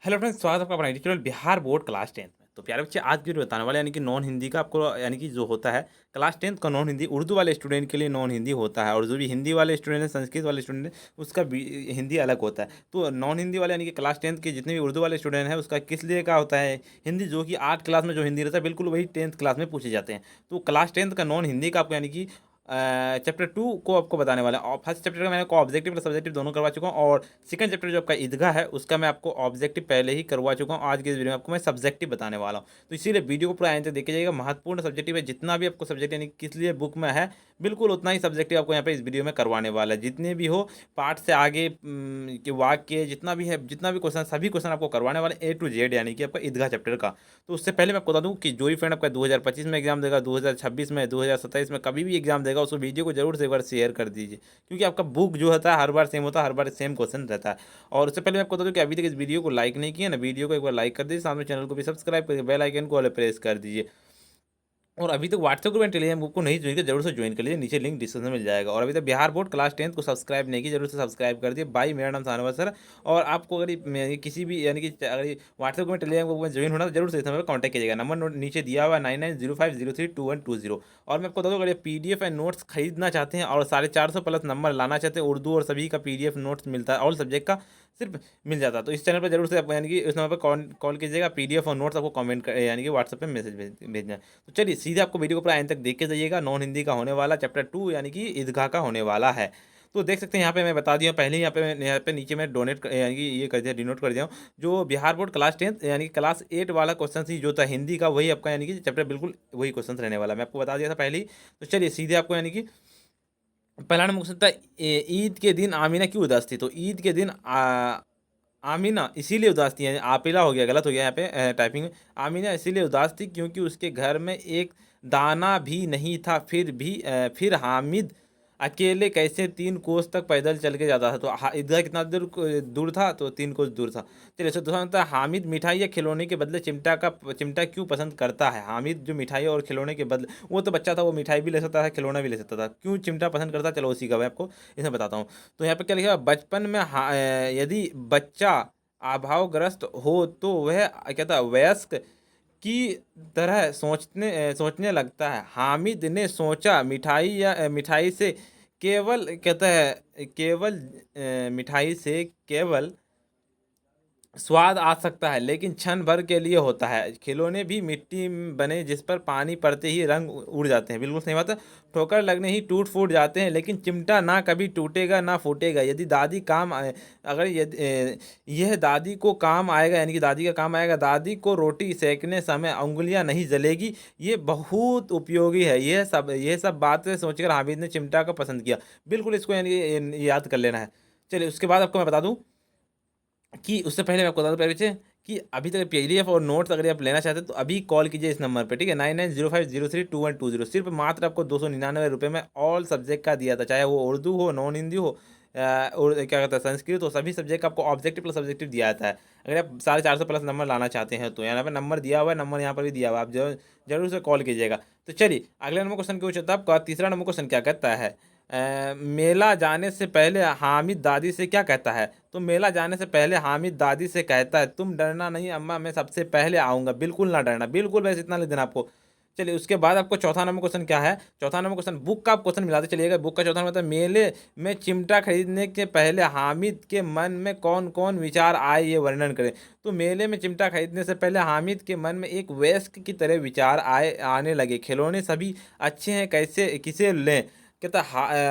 Hello friends, स्वागत है आपका अपना केवल बिहार बोर्ड क्लास 10th में। तो प्यारे बच्चे, आज की वीडियो बताने वाले यानी कि नॉन हिंदी का आपको यानी कि जो होता है क्लास 10th का नॉन हिंदी, उर्दू वाले स्टूडेंट के लिए नॉन हिंदी होता है और जो भी हिंदी वाले स्टूडेंट हैं, संस्कृत वाले स्टूडेंट हैं, उसका हिंदी अलग होता है। तो नॉन हिंदी वाले यानी कि क्लास 10th के जितने भी उर्दू वाले स्टूडेंट हैं उसका किस लिए का होता है हिंदी, जो कि 8 क्लास में जो हिंदी रहता है बिल्कुल वही 10th क्लास में पूछे जाते हैं। तो क्लास 10th का नॉन हिंदी का आपको यानी कि चैप्टर 2 को आपको बताने वाला है। और फर्स्ट चैप्टर का मैंने आपको ऑब्जेक्टिव प्लस सब्जेक्टिव दोनों करवा चुका हूँ और सेकंड चैप्टर जो आपका ईदगाह है उसका मैं आपको ऑब्जेक्टिव पहले ही करवा चुका हूँ। आज के इस वीडियो में आपको मैं सब्जेक्टिव बताने वाला हूँ, तो इसीलिए वीडियो को पूरा एंड तक देखे जाइएगा। महत्वपूर्ण सब्जेक्टिव है, जितना भी आपको सब्जेक्ट यानी किस लिए बुक में है बिल्कुल उतना ही सब्जेक्टिव आपको यहाँ पे इस वीडियो में करवाने वाला है। जितने भी हो पार्ट से आगे के वाक्य जितना भी है, जितना भी क्वेश्चन, सभी क्वेश्चन आपको करवाने वाले A to Z यानी कि आपका ईदगाह चैप्टर का। तो उससे पहले मैं आपको बता दूं कि जो भी फ्रेंड आपका 2025 में एग्जाम देगा, 2026 में, 2027 में कभी भी एग्जाम देगा, उसको वीडियो को जरूर से एक बार शेयर कर दीजिए, क्योंकि आपका बुक जो होता है हर बार सेम होता है, हर बार सेम क्वेश्चन रहता है। और उससे पहले मैं आपको बता दूं कि अभी तक इस वीडियो को लाइक नहीं किया ना, वीडियो को एक बार लाइक कर दीजिए, साथ में चैनल को भी सब्सक्राइब करके बेल आइकन को प्रेस कर दीजिए। और अभी तक WhatsApp group and Telegram group को नहीं ज्वाइन किया, जरूर से ज्वाइन कर लीजिए, नीचे लिंक डिस्क्रिप्शन में मिल जाएगा। और अभी तक बिहार बोर्ड क्लास 10th को सब्सक्राइब नहीं किया, जरूर से सब्सक्राइब कर दिए। भाई, मेरा नाम सानवर सर। और आपको अगर किसी भी यानी कि अगर व्हाट्सएप ग्रुप में टेलीग्राम ग्रुप में ज्वाइन होना तो जरूर से इस नंबर पर कॉन्टैक्ट कीजिएगा। नंबर नोट नीचे दिया हुआ है 9905032120। और मैं आपको बता दूँ, अगर ये PDF एंड नोट्स खरीदना चाहते हैं और 450 प्लस नंबर लाना चाहते हैं, उर्दू और सभी का PDF नोट्स मिलता है, ऑल सब्जेक्ट का सिर्फ मिल जाता है। तो इस चैनल पर जरूर से आप यानी कि इस नंबर पर कॉल कीजिएगा। PDF और नोट्स आपको कमेंट कर यानी कि व्हाट्सएप पे मैसेज भेजना है। तो चलिए सीधे आपको वीडियो को पूरा एंड तक देख के जाइएगा। नॉन हिंदी का होने वाला चैप्टर 2 यानी कि ईदगाह का होने वाला है। तो देख सकते हैं यहाँ पे मैं बता दिया पहले ही, यहाँ पे नीचे मैं डोनेट यानी कि ये कर दिया, डिनोट कर दिया हूँ। जो बिहार बोर्ड क्लास 10th यानी कि क्लास 8 वाला क्वेश्चन ही जो था हिंदी का, वही आपका यानी कि चैप्टर बिल्कुल वही क्वेश्चन रहने वाला, मैं आपको बता दिया था पहले ही। तो चलिए सीधे आपको यानी कि पहला नंबर क्वेश्चन था, ईद के दिन आमीना क्यों उदास थी? तो ईद के दिन आमीना इसीलिए उदास थी, यानी आपिला हो गया, गलत हो गया यहाँ पे टाइपिंग में। आमीना इसीलिए उदास थी क्योंकि उसके घर में एक दाना भी नहीं था। फिर हामिद अकेले कैसे 3 कोस तक पैदल चल के जाता था? तो इधर कितना दूर दूर था? तो 3 कोस दूर था। चलिए, इससे दूसरा होता है, हामिद मिठाई या खिलौने के बदले चिमटा क्यों पसंद करता है? हामिद जो मिठाई और खिलौने के बदले, वो तो बच्चा था, वो मिठाई भी ले सकता था, खिलौना भी ले सकता था, क्यों चिमटा पसंद करता? चलो उसी का मैं आपको इसमें बताता हूँ। तो यहाँ पे क्या लिखा, बचपन में यदि बच्चा अभावग्रस्त हो तो वह क्या था, वयस्क की तरह सोचने लगता है। हामिद ने सोचा मिठाई से केवल कहता है केवल मिठाई से केवल स्वाद आ सकता है, लेकिन क्षण भर के लिए होता है। खिलौने भी मिट्टी में बने जिस पर पानी पड़ते ही रंग उड़ जाते हैं। बिल्कुल सही बात है। ठोकर लगने ही टूट फूट जाते हैं, लेकिन चिमटा ना कभी टूटेगा ना फूटेगा। यदि दादी काम आए अगर यदि यह दादी को काम आएगा, यानी कि दादी का काम आएगा। दादी को रोटी सेकने समय उंगलियां नहीं जलेगी। ये बहुत उपयोगी है। यह सब बातें सोचकर हामिद ने चिमटा को पसंद किया। बिल्कुल इसको यानी कि याद कर लेना है। चलिए, उसके बाद आपको मैं बता दूं कि उससे पहले मैं आपको बता दूं पहले बच्चे कि अभी तक PDF और नोट्स अगर आप लेना चाहते हैं तो अभी कॉल कीजिए इस नंबर पे, ठीक है, 9905032120। सिर्फ मात्र आपको 299 रुपये में ऑल सब्जेक्ट का दिया था, चाहे वो उर्दू हो, नॉन हिंदी हो, और क्या कहता है संस्कृत हो, सभी सब्जेक्ट का आपको ऑब्जेक्टिव प्लस सब्जेक्टिव दिया जाता है। अगर आप 450 प्लस नंबर लाना चाहते हैं तो यहाँ पे नंबर दिया हुआ है, नंबर यहाँ पर भी दिया हुआ है, आप जरूर से कॉल कीजिएगा। तो चलिए अगले नंबर क्वेश्चन क्या पूछा था आपका, तीसरा नंबर क्वेश्चन क्या कहता है, मेला जाने से पहले हामिद दादी से क्या कहता है? तो मेला जाने से पहले हामिद दादी से कहता है, तुम डरना नहीं अम्मा, मैं सबसे पहले आऊँगा। बिल्कुल ना डरना, बिल्कुल, बस इतना ले देना आपको। चलिए, उसके बाद आपको चौथा नंबर क्वेश्चन क्या है? चौथा नंबर क्वेश्चन बुक का आप क्वेश्चन मिलाते चलिएगा। बुक का चौथा नंबर है, मेले में चिमटा खरीदने के पहले हामिद के मन में कौन कौन विचार आए, ये वर्णन करें। तो मेले में चिमटा खरीदने से पहले हामिद के मन में एक वयस्क की तरह विचार आने लगे। खिलौने सभी अच्छे हैं, कैसे किसे लें? कहता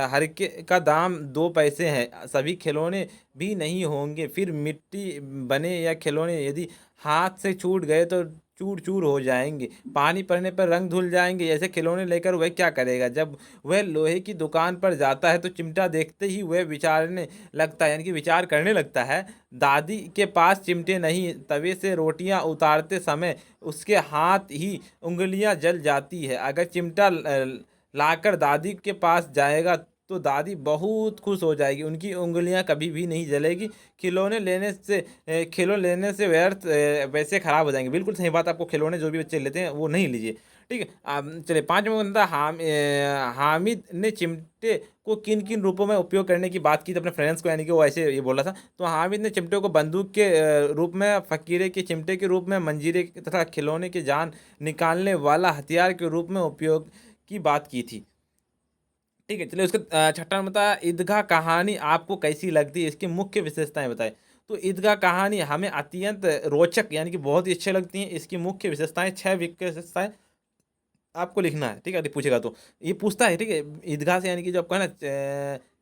हर के का दाम 2 पैसे हैं, सभी खिलौने भी नहीं होंगे। फिर मिट्टी बने या खिलौने यदि हाथ से छूट गए तो चूर चूर हो जाएंगे, पानी पड़ने पर रंग धुल जाएंगे। ऐसे खिलौने लेकर वह क्या करेगा? जब वह लोहे की दुकान पर जाता है तो चिमटा देखते ही वह विचारने लगता है, यानी कि विचार करने लगता है। दादी के पास चिमटे नहीं, तवे से रोटियां उतारते समय उसके हाथ ही उंगलियां जल जाती है। अगर चिमटा लाकर दादी के पास जाएगा तो दादी बहुत खुश हो जाएगी, उनकी उंगलियां कभी भी नहीं जलेगी। खिलौने लेने से व्यर्थ वैसे खराब हो जाएंगे। बिल्कुल सही बात, आपको खिलौने जो भी बच्चे लेते हैं वो नहीं लीजिए। ठीक है, चलिए 5वां बनता हामिद ने चिमटे को किन किन रूपों में उपयोग करने की बात की थी अपने फ्रेंड्स को, यानी कि वो ऐसे ये बोला था। तो हामिद ने चिमटे को बंदूक के रूप में, फकीरे के चिमटे के रूप में, मंजीरे तथा खिलौने की जान निकालने वाला हथियार के रूप में उपयोग की बात की थी। ठीक है, चलिए उसका छठा नंबर था ईदगाह कहानी आपको कैसी लगती है, इसकी मुख्य विशेषताएं बताएं। तो ईदगाह कहानी हमें अत्यंत रोचक यानी कि बहुत ही अच्छी लगती हैं। इसकी मुख्य विशेषताएं, 6 विशेषताएं आपको लिखना है। ठीक है, यदि पूछेगा तो ये पूछता है। ठीक है, ईदगाह से यानी कि जो आपका है ना,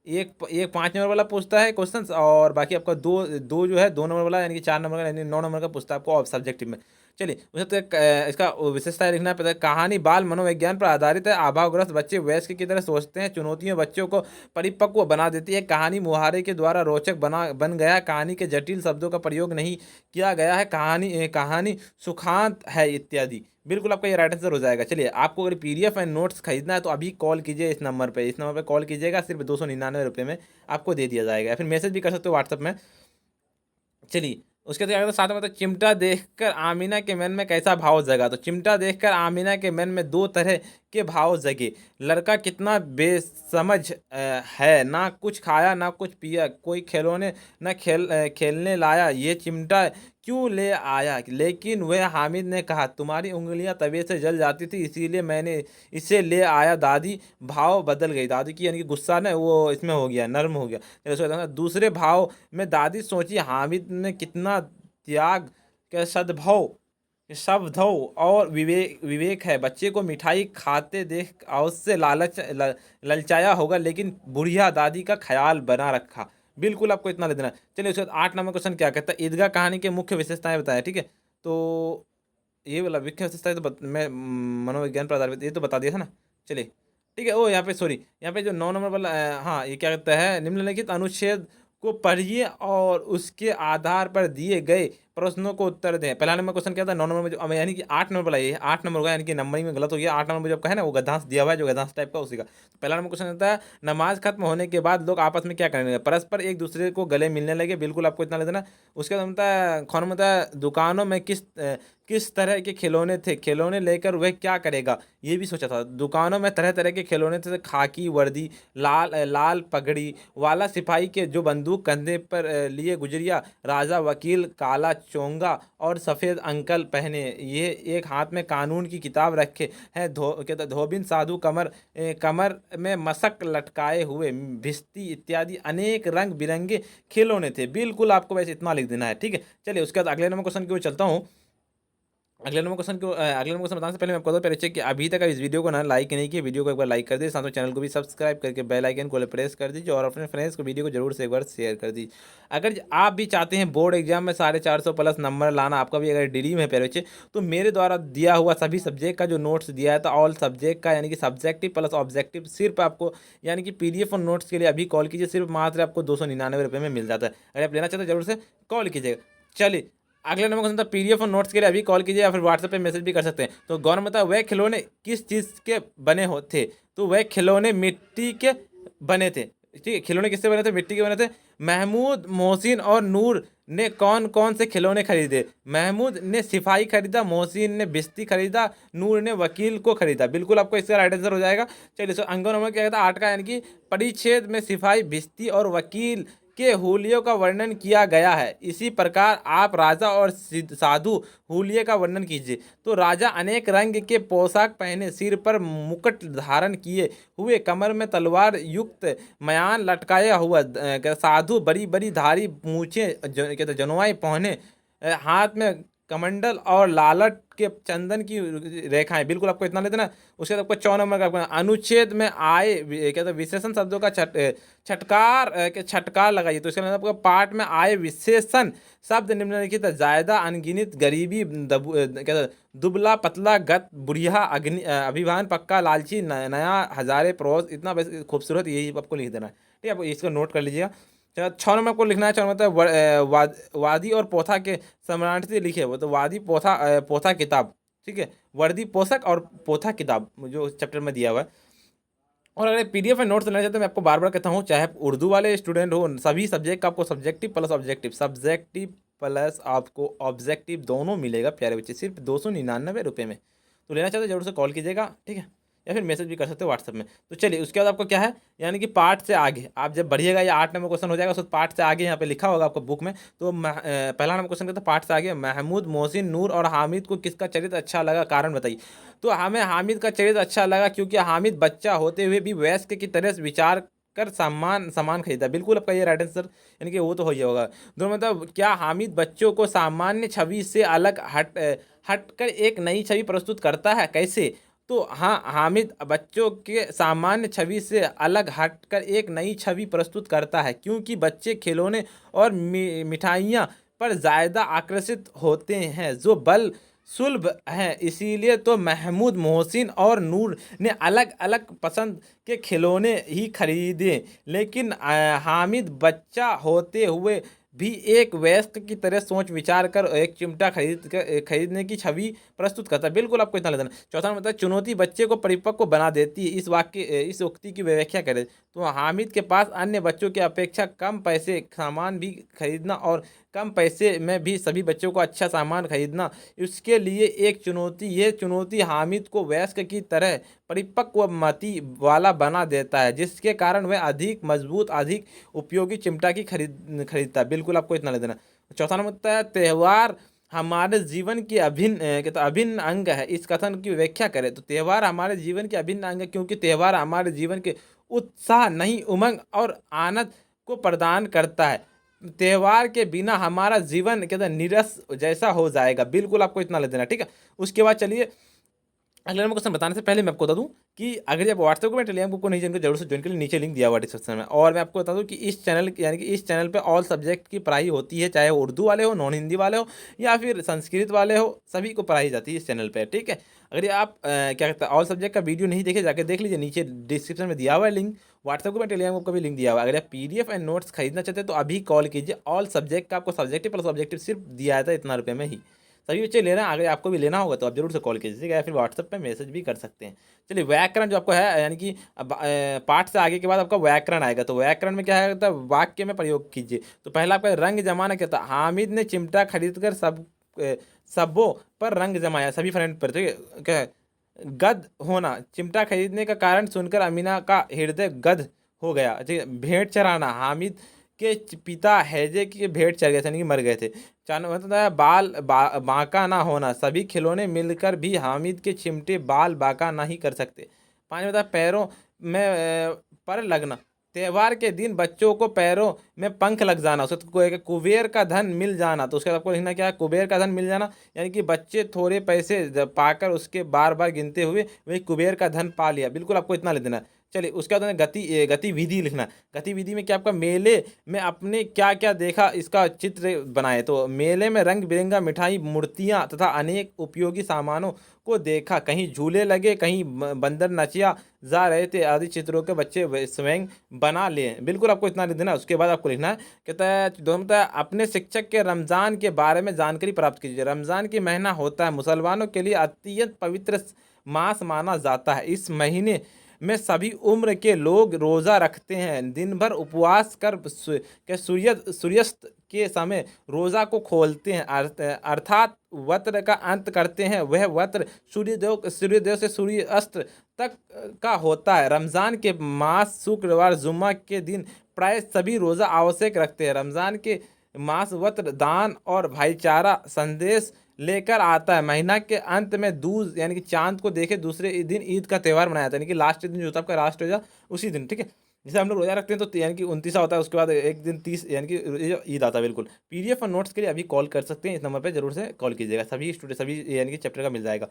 एक एक 5 नंबर वाला पूछता है क्वेश्चन, और बाकी आपका दो दो जो है 2 नंबर वाला यानी कि 4 नंबर का, यानी 9 नंबर का पूछता है आपको सब्जेक्टिव में। चलिए उसे तो इसका विशेषता लिखना है। पता है, कहानी बाल मनोविज्ञान पर आधारित है। अभावग्रस्त बच्चे वयस्क की तरह सोचते हैं। चुनौतियां बच्चों को परिपक्व बना देती है। कहानी मुहावरे के द्वारा रोचक बन गया है। कहानी के जटिल शब्दों का प्रयोग नहीं किया गया है। कहानी सुखांत है इत्यादि। बिल्कुल आपका ये राइट आंसर हो जाएगा। चलिए, आपको अगर पीडीएफ एंड नोट्स खरीदना है तो अभी कॉल कीजिए इस नंबर पे कॉल कीजिएगा, सिर्फ 299 रुपये में आपको दे दिया जाएगा, या फिर मैसेज भी कर सकते हो व्हाट्सएप में। चलिए, उसके बाद साथ में मतलब चिमटा देखकर आमीना के मन में कैसा भाव जगा। तो चिमटा देखकर आमीना के मन में दो तरह के भाव जगे। लड़का कितना बेसमझ है, ना कुछ खाया ना कुछ पिया, कोई खिलौने न खेलने लाया, ये चिमटा क्यों ले आया। लेकिन वह हामिद ने कहा, तुम्हारी उंगलियां तवे से जल जाती थी, इसीलिए मैंने इसे ले आया। दादी भाव बदल गई, दादी की यानी कि गुस्सा ना वो इसमें हो गया, नर्म हो गया। चलो दूसरे भाव में दादी सोची, हामिद ने कितना त्याग के सद्भाव और विवेक है। बच्चे को मिठाई खाते देख और उससे ललचाया होगा, लेकिन बुढ़िया दादी का ख्याल बना रखा। बिल्कुल आपको इतना ले देना। चलिए उसके बाद 8 नंबर क्वेश्चन क्या कहता है, ईदगाह कहानी के मुख्य विशेषताएं बताया। ठीक है, तो ये वाला मुख्य विशेषताएं तो मैं मनोविज्ञान पर आधारित ये तो बता दिया था ना। चलिए ठीक है, ओ यहाँ पे सॉरी, यहाँ पे जो 9 नंबर वाला हाँ, ये क्या कहता है, निम्नलिखित अनुच्छेद को पढ़िए और उसके आधार पर दिए गए प्रश्नों को उत्तर दें। पहला नंबर क्वेश्चन क्या था, 9 नंबर में जो यानी कि 8 नंबर वाला, ये 8 नंबर होगा, यानी कि नंबरिंग में गलत हो गया। 8 नंबर में जो आपका है ना वो गद्दांश दिया हुआ है, जो गद्दांश टाइप का उसी का। तो पहला नंबर क्वेश्चन होता है, नमाज खत्म होने के बाद लोग आपस में क्या करने लगे, परस्पर एक दूसरे को गले मिलने लगे। बिल्कुल आपको इतना ले देना। उसके बाद होता है खौन होता है, दुकानों में किस तरह के खिलौने थे, खिलौने लेकर वह क्या करेगा, ये भी सोचा था। दुकानों में तरह तरह के खिलौने थे, खाकी वर्दी, लाल पगड़ी वाला सिपाही के जो बंदूक कंधे पर लिए गुजरिया, राजा वकील काला चोंगा और सफ़ेद अंकल पहने, ये एक हाथ में कानून की किताब रखे हैं, कहता धोबिन साधु कमर में मशक लटकाए हुए, भिस्ती इत्यादि अनेक रंग बिरंगे खिलौने थे। बिल्कुल आपको वैसे इतना लिख देना है। ठीक है, चलिए उसके बाद अगले नंबर क्वेश्चन की ओर चलता हूँ। अगले नंबर क्वेश्चन बताने से पहले मैं आपको पहले चेक कि अभी तक इस वीडियो को ना लाइक नहीं किया, वीडियो को एक बार लाइक कर दीजिए, साथ में चैनल को भी सब्सक्राइब करके बेल आइकन को प्रेस कर दीजिए, और अपने फ्रेंड्स को वीडियो को जरूर से एक बार शेयर कर दीजिए। अगर आप भी चाहते हैं बोर्ड एग्जाम में 450 प्लस नंबर लाना, आपका भी अगर ड्रीम है पेरे बच्चे, तो मेरे द्वारा दिया हुआ सभी सब्जेक्ट का जो नोट्स दिया है, तो ऑल सब्जेक्ट का यानी कि सब्जेक्टिव प्लस ऑब्जेक्टिव सिर्फ आपको यानी कि पीडीएफ और नोट्स के लिए अभी कॉल कीजिए, सिर्फ मात्र आपको 299 रुपये में मिल जाता है। अगर आप लेना चाहते हैं जरूर से कॉल कीजिएगा। चलिए अगले नंबर क्वेश्चन था, पीडीएफ और नोट्स के लिए अभी कॉल कीजिए या फिर व्हाट्सएप पे मैसेज भी कर सकते हैं। तो गौर में था, वह खिलौने किस चीज़ के बने होते। तो वह खिलौने मिट्टी के बने थे। ठीक है, खिलौने किससे बने थे, मिट्टी के बने थे। महमूद, मोहसिन और नूर ने कौन कौन से खिलौने खरीदे। महमूद ने सिपाही खरीदा, मोहसिन ने बिस्ती खरीदा, नूर ने वकील को खरीदा। बिल्कुल आपको इसका राइट आंसर हो जाएगा। चलिए सो अंगों नंबर क्या कहता है 8 का, यानी कि परिच्छेद में सिपाही, बिस्ती और वकील के हुलियों का वर्णन किया गया है। इसी प्रकार आप राजा और साधु हुलिये का वर्णन कीजिए। तो राजा अनेक रंग के पोशाक पहने, सिर पर मुकुट धारण किए हुए, कमर में तलवार युक्त मयान लटकाया हुआ, साधु बड़ी बड़ी धारी मूछें कहते जनुआई पहने, हाथ में कमंडल और लालट के चंदन की रेखाएं। बिल्कुल आपको इतना लेते ना। उसके बाद आपको 4 नंबर का आपका अनुच्छेद में आए कहते हैं विशेषण शब्दों का छटकार लगाइए। तो इसके अंदर आपको पाठ में आए विशेषण शब्द निम्नलिखित है, जायदा, अनगिनत, गरीबी, कहते हैं दुबला पतला, गत, बुढ़िया, अभिमान, पक्का, लालची, नया, हजारे, पड़ोस। इतना बस खूबसूरत, यही आपको लिख देना है। ठीक है, आप इसको नोट कर लीजिएगा। 6 नंबर आपको लिखना है। 6 नंबर वादी और पोथा के समानार्थी लिखे वो, तो वादी पोथा किताब। ठीक है, वर्दी पोषक और पोथा किताब जो चैप्टर में दिया हुआ है। और अगर पीडीएफ में नोट्स लेना चाहते हैं, मैं आपको बार बार कहता हूँ, चाहे आप उर्दू वाले स्टूडेंट हो, सभी सब्जेक्ट का आपको सब्जेक्टिव प्लस आपको ऑब्जेक्टिव दोनों मिलेगा प्यारे बच्चे, सिर्फ 299 रुपये में। तो लेना चाहते हो जरूर से कॉल कीजिएगा, ठीक है, या फिर मैसेज भी कर सकते हो व्हाट्सएप में। तो चलिए उसके बाद आपको क्या है, यानी कि पार्ट से आगे आप जब बढ़िएगा, या 8 नंबर क्वेश्चन हो जाएगा, उस पार्ट से आगे यहाँ पे लिखा होगा आपको बुक में। तो पहला नंबर क्वेश्चन कहता है पार्ट से आगे, महमूद, मोहसिन, नूर और हामिद को किसका चरित्र अच्छा लगा, कारण बताइए। तो हमें हामिद का चरित्र अच्छा लगा क्योंकि हामिद बच्चा होते हुए भी वयस्क की तरह विचार कर सामान सामान खरीदा। बिल्कुल आपका ये राइट आंसर, यानी कि वो तो हो ही होगा। दोनों मतलब क्या हामिद बच्चों को सामान्य छवि से अलग हटकर एक नई छवि प्रस्तुत करता है, कैसे। तो हाँ, हामिद बच्चों के सामान्य छवि से अलग हटकर एक नई छवि प्रस्तुत करता है क्योंकि बच्चे खिलौने और मिठाइयाँ पर ज़्यादा आकर्षित होते हैं जो बल सुलभ हैं। इसीलिए तो महमूद, मोहसिन और नूर ने अलग अलग पसंद के खिलौने ही खरीदे, लेकिन हामिद बच्चा होते हुए भी एक वयस्क की तरह सोच विचार कर एक चिमटा खरीदने की छवि प्रस्तुत करता है। बिल्कुल आपको इतना लेना। चौथा मतलब चुनौती बच्चे को परिपक्व बना देती है, इस उक्ति की व्याख्या करें। तो हामिद के पास अन्य बच्चों की अपेक्षा कम पैसे सामान भी खरीदना और कम पैसे में भी सभी बच्चों को अच्छा सामान खरीदना उसके लिए एक चुनौती। यह चुनौती हामिद को वयस्क की तरह परिपक्व मति वाला बना देता है, जिसके कारण वह अधिक मजबूत, अधिक उपयोगी चिमटा की खरीदता है। बिल्कुल आपको इतना ले देना। चौथा नंबर होता है त्यौहार हमारे जीवन की अभिन्न अंग है, इस कथन की व्याख्या करें। तो त्यौहार हमारे जीवन के अभिन्न अंग है क्योंकि त्यौहार हमारे जीवन के उत्साह, नई उमंग और आनंद को प्रदान करता है। त्यौहार के बिना हमारा जीवन कहते हैं नीरस जैसा हो जाएगा। बिल्कुल आपको इतना ले देना, ठीक है। उसके बाद चलिए अगले नंबर क्वेश्चन बताने से पहले मैं आपको बता दूं कि अगर आप व्हाट्सएप को मैं टेलीग्राम ग्रुप को नहीं ज्वाइन कर जरूर से ज्वाइन के लिए नीचे लिंक दिया हुआ डिस्क्रिप्शन में। और मैं आपको बता दूं कि इस चैनल यानी कि इस चैनल पे ऑल सब्जेक्ट की पढ़ाई होती है, चाहे उर्दू वाले हो, नॉन हिंदी वाले हो या फिर संस्कृत वाले हो, सभी को पढ़ाई जाती है इस चैनल पर, ठीक है। अगर आप क्या कहते हैं ऑल सब्जेक्ट का वीडियो नहीं देखे, जाकर देख लीजिए, नीचे डिस्क्रिप्शन में दिया हुआ है लिंक। व्हाट्सएप को मैं टेलीग्राम ग्रुप का भी लिंक दिया हुआ है। अगर आप पीडीएफ एंड नोट्स खरीदना चाहते हैं तो अभी कॉल कीजिए। ऑल सब्जेक्ट का आपको सब्जेक्टिव प्लस ऑब्जेक्टिव सिर्फ दिया था इतना रुपये में ही, सभी बच्चे ले रहे हैं। अगर आपको भी लेना होगा तो आप जरूर से कॉल कीजिएगा या फिर व्हाट्सएप पे मैसेज भी कर सकते हैं। चलिए व्याकरण जो आपको है, यानी कि पाठ से आगे के बाद आपका व्याकरण आएगा। तो व्याकरण में क्या है, तो वाक्य में प्रयोग कीजिए। तो पहला आपका रंग जमाना क्या था, हामिद ने चिमटा खरीद कर सबों पर रंग जमाया, सभी फ्रेंड पर, ठीक है। क्या है, गद होना, चिमटा खरीदने का कारण सुनकर अमीना का हृदय गद हो गया, ठीक है। भेंट चढ़ाना, हामिद के पिता हैजे की भेंट चढ़ गए थे, यानी कि मर गए थे। चार मतलब है बांका ना होना, सभी खिलौने मिलकर भी हामिद के चिमटे बाल बांका नहीं कर सकते। पाँच मतलब पैरों में पर लगना, त्यौहार के दिन बच्चों को पैरों में पंख लग जाना, उसको कुबेर का धन मिल जाना। तो उसके बाद आपको लिखना क्या है, कुबेर का धन मिल जाना, यानी कि बच्चे थोड़े पैसे पाकर उसके बार बार गिनते हुए वही कुबेर का धन पा लिया। बिल्कुल आपको इतना लिख देना। चलिए उसके बाद गतिविधि लिखना। गतिविधि में क्या, आपका मेले में आपने क्या क्या देखा इसका चित्र बनाए। तो मेले में रंग बिरंगा मिठाई, मूर्तियाँ तथा अनेक उपयोगी सामानों को देखा, कहीं झूले लगे, कहीं बंदर नचिया जा रहे थे, आदि चित्रों के बच्चे स्वयं बना लिए। बिल्कुल आपको इतना लिख देना। उसके बाद आपको लिखना है, कहता है दोनों अपने शिक्षक के रमज़ान के बारे में जानकारी प्राप्त कीजिए। रमज़ान की महीना होता है मुसलमानों के लिए अत्यंत पवित्र मास माना जाता है। इस महीने में सभी उम्र के लोग रोज़ा रखते हैं, दिन भर उपवास कर सूर्यास्त के समय रोज़ा को खोलते हैं, अर्थात वत्र का अंत करते हैं। वह वत्र सूर्योदय से सूर्यास्त तक का होता है। रमज़ान के मास शुक्रवार जुम्मा के दिन प्राय सभी रोज़ा आवश्यक रखते हैं। रमज़ान के मास वत्र दान और भाईचारा संदेश लेकर आता है। महीना के अंत में दूज यानी कि चांद को देखे दूसरे दिन ईद का त्यौहार मनाया जाता है, यानी कि लास्ट दिन जो होता है आपका लास्ट रोजा उसी दिन, ठीक है। जैसे हम लोग रोजा रखते हैं तो यानी कि 29 होता है, उसके बाद एक दिन 30 यानी कि ईद आता है। बिल्कुल पीडीएफ और नोट्स के लिए अभी कॉल कर सकते हैं, इस नंबर पर जरूर से कॉल कीजिएगा, सभी स्टूडेंट सभी यानी कि चैप्टर का मिल जाएगा।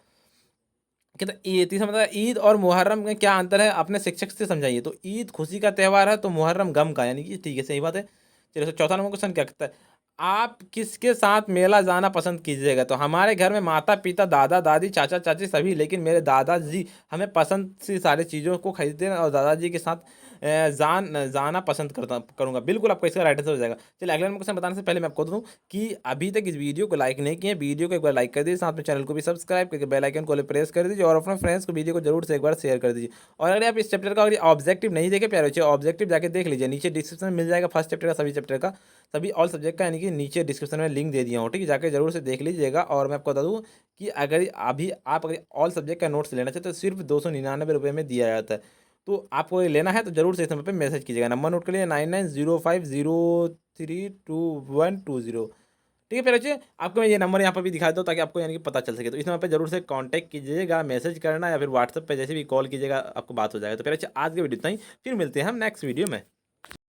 कहते ये तीसरा मतलब ईद और मुहर्रम में क्या अंतर है, अपने शिक्षक से समझाइए। तो ईद खुशी का त्यौहार है, तो मुहर्रम गम का, यानी कि ठीक है, सही बात है। चलिए तो चौथा नंबर क्वेश्चन क्या कहता है, आप किसके साथ मेला जाना पसंद कीजिएगा। तो हमारे घर में माता पिता, दादा दादी, चाचा चाची सभी, लेकिन मेरे दादाजी हमें पसंद सी सारी चीज़ों को खरीदते हैं और दादाजी के साथ जाना पसंद करूँगा। बिल्कुल आपको इसका राइट आंसर हो जाएगा। चलिए अगले क्वेश्चन बताने से पहले मैं आपको बता दूँ कि अभी तक इस वीडियो को लाइक नहीं किए, वीडियो को एक बार लाइक कर दीजिए, साथ में चैनल को भी सब्सक्राइब करके बेल आइकन को प्रेस कर दीजिए और अपने फ्रेंड्स को वीडियो को जरूर से एक बार शेयर कर दीजिए। और अगर आप इस चैप्टर का अगर ऑब्जेक्टिव नहीं देखे प्यारे बच्चे, ऑब्जेक्टिव जाके देख लीजिए, नीचे डिस्क्रिप्शन में मिल जाएगा फर्स्ट चैप्टर का, सभी चैप्टर का, सभी ऑल सब्जेक्ट का, यानी कि नीचे डिस्क्रिप्शन में लिंक दे दिया हूँ, ठीक है, जाके जरूर से देख लीजिएगा। और मैं आपको बता दूँ कि अगर अभी आप अगर ऑल सब्जेक्ट का नोट्स लेना चाहते तो सिर्फ 299 रुपये में दिया जाता है। तो आपको ये लेना है तो जरूर से इस नंबर पे मैसेज कीजिएगा। नंबर नोट कर लिए 9905032120। ठीक है, फिर बच्चे आपको मैं ये नंबर यहाँ पर भी दिखा दूँ ताकि आपको यानी कि पता चल सके। तो इस नंबर पे जरूर से कांटेक्ट कीजिएगा, मैसेज करना या फिर व्हाट्सएप पे जैसे भी कॉल कीजिएगा, आपको बात हो जाएगा। तो फिर अच्छा आज के वीडियो इतना ही, फिर मिलते हैं हम नेक्स्ट वीडियो में।